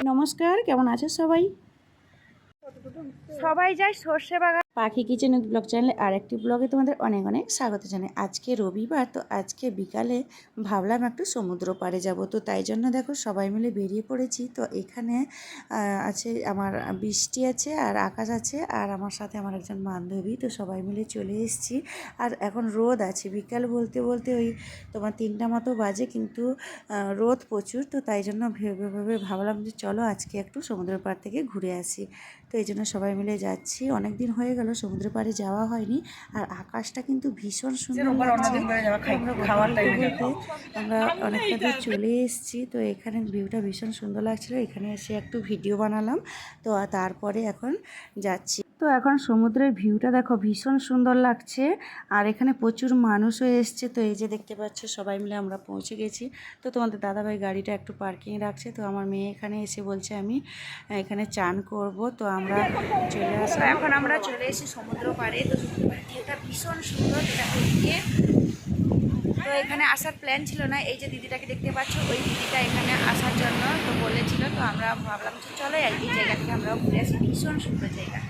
নমস্কার, কেমন আছে সবাই? সবাই যায় সর্ষে বাগান। পাখি কিচেন ব্লগ চ্যানেলে আরেকটি ব্লগে তোমাদের অনেক অনেক স্বাগত জানাই। আজকে রবিবার, তো আজকে বিকালে ভাবলাম একটু সমুদ্র পাড়ে যাব, তো তাই জন্য দেখো সবাই মিলে বেরিয়ে পড়েছি। তো এখানে আছে আমার বৃষ্টি আছে আর আকাশ আছে আর আমার সাথে আমার একজন বান্ধবী, তো সবাই মিলে চলে এসেছি। আর এখন রোদ আছে, বিকাল বলতে বলতে ওই তোমার 3টা মতো বাজে, কিন্তু রোদ প্রচুর। তো তাই জন্য ভেবে ভাবলাম যে চলো আজকে একটু সমুদ্র পাড় থেকে ঘুরে আসি। তো এই জন্য সবাই মিলে যাচ্ছি। অনেক দিন হয়ে গেল সমুদ্র পাড়ে যাওয়া হয়নি, আর আকাশটা কিন্তু ভীষণ সুন্দর লাগছে। আমরা অনেকটা দূর চলে এসেছি, তো এখানে ভিউটা ভীষণ সুন্দর লাগছিল। এখানে এসে একটু ভিডিও বানালাম, তো তারপরে এখন যাচ্ছি। তো এখন সমুদ্রের ভিউটা দেখো ভীষণ সুন্দর লাগছে, আর এখানে প্রচুর মানুষও এসছে। তো এই যে দেখতে পাচ্ছ সবাই মিলে আমরা পৌঁছে গেছি। তো তোমাদের দাদাভাই গাড়িটা একটু পার্কিংয়ে রাখছে, তো আমার মেয়ে এখানে এসে বলছে আমি এখানে চান করব। তো আমরা চলে আসলাম, এখন আমরা চলে এসেছি সমুদ্র পাড়ে। তো ভিউটা ভীষণ সুন্দর, যেটা হচ্ছে তো এখানে আসার প্ল্যান ছিল না। এই যে দিদিটাকে দেখতে পাচ্ছ, ওই দিদিটা এখানে আসার জন্য তো বলেছিল, তো আমরা ভাবলাম যে চলো এই জায়গা থেকে আমরাও ঘুরে আসি, ভীষণ সুন্দর জায়গা।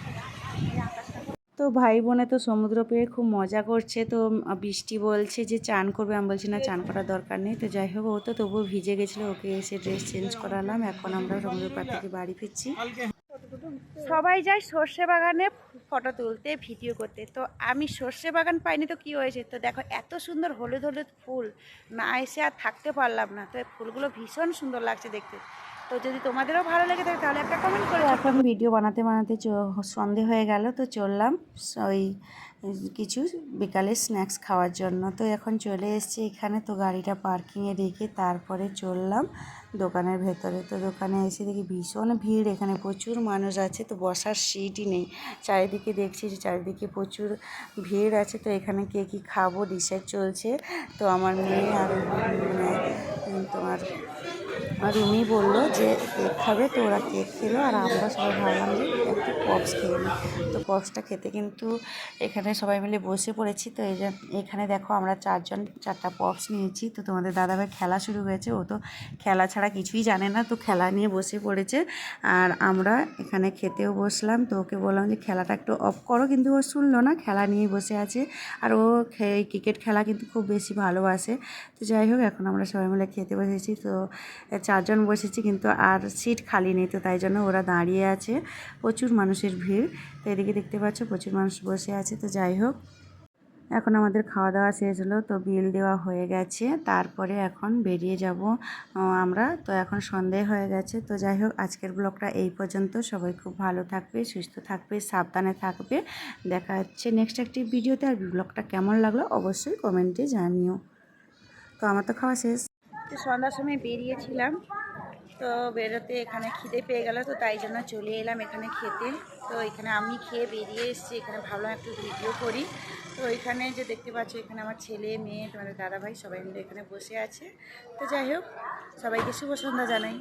তো ভাই বোনে তো সমুদ্র পেয়ে খুব মজা করছে। তো বৃষ্টি বলছে যে চান করবে, আমি বলছি না চান করার দরকার নেই। তো যাই হোক, ও তো তবুও ভিজে গেছিলো, ওকে এসে ড্রেস চেঞ্জ করালাম। এখন আমরা সমুদ্র পাড় থেকে বাড়ি ফিরছি। সবাই যায় সর্ষে বাগানে ফটো তুলতে, ভিডিও করতে। তো আমি সর্ষে বাগান পাইনি, তো কি হয়েছে, তো দেখো এত সুন্দর হলুদ হলুদ ফুল, না এসে আর থাকতে পারলাম না। তো ফুলগুলো ভীষণ সুন্দর লাগছে দেখতে। তো যদি তোমাদেরও ভালো লেগে থাকে তাহলে একটা কমেন্ট করে। এখন ভিডিও বানাতে বানাতে সন্ধে হয়ে গেল, তো চললাম ওই কিছু বিকালে স্ন্যাক্স খাওয়ার জন্য। তো এখন চলে এসেছি এখানে, তো গাড়িটা পার্কিংয়ে রেখে তারপরে চললাম দোকানের ভেতরে। তো দোকানে এসে দেখি ভীষণ ভিড়, এখানে প্রচুর মানুষ আছে, তো বসার সিটই নেই। চারিদিকে দেখছি যে চারিদিকে প্রচুর ভিড় আছে। তো এখানে কে কী খাবো ডিসাইড চলছে। তো আমার মেয়ে আর তোমার রুমি বললো যে কেক খাবে, তো ওরা কেক খেলো, আর আমরা সবাই ভাবলাম যে একটু পপস খেয়ে নিই। তো পপসটা খেতে কিন্তু এখানে সবাই মিলে বসে পড়েছি। তো এই যে এখানে দেখো আমরা 4টা পপস নিয়েছি। তো তোমাদের দাদাভাই খেলা শুরু হয়েছে, ও তো খেলা ছাড়া কিছুই জানে না, তো খেলা নিয়ে বসে পড়েছে। আর আমরা এখানে খেতেও বসলাম, তো ওকে বললাম যে খেলাটা একটু অফ করো, কিন্তু ও শুনলো না, খেলা নিয়ে বসে আছে। আর ও ক্রিকেট খেলা কিন্তু খুব বেশি ভালোবাসে। তো যাই হোক, এখন আমরা সবাই মিলে খেতে বসেছি। তো 4জন বসেছি, কিন্তু আর সিট খালি নেই, তো তাই জন্য ওরা দাঁড়িয়ে আছে। প্রচুর মানুষের ভিড়, তো এদিকে দেখতে পাচ্ছ প্রচুর মানুষ বসে আছে। তো যাই হোক, এখন আমাদের খাওয়া দাওয়া শেষ হলো, তো বিল দেওয়া হয়ে গেছে। তারপরে এখন বেরিয়ে যাব আমরা। তো এখন সন্ধে হয়ে গেছে। তো যাই হোক, আজকের ব্লগটা এই পর্যন্ত। সবাই খুব ভালো থাকবে, সুস্থ থাকবে, সাবধানে থাকবে। দেখা হচ্ছে নেক্সট একটি ভিডিওতে। আর ব্লগটা কেমন লাগলো অবশ্যই কমেন্টে জানিও। তো আমার তো খাওয়া শেষ। তো সন্ধ্যার সময় বেরিয়েছিলাম, তো বেরোতে এখানে খিদে পেয়ে গেল, তো তাই জন্য চলে এলাম এখানে খেতে। তো এখানে আমি খেয়ে বেরিয়ে এসেছি, এখানে ভাবলাম একটু ভিডিও করি। তো এখানে যে দেখতে পাচ্ছ, এখানে আমার ছেলে মেয়ে তোমাদের দাদাভাই সবাই মিলে এখানে বসে আছে। তো যাই হোক, সবাইকে শুভ সন্ধ্যা জানাই।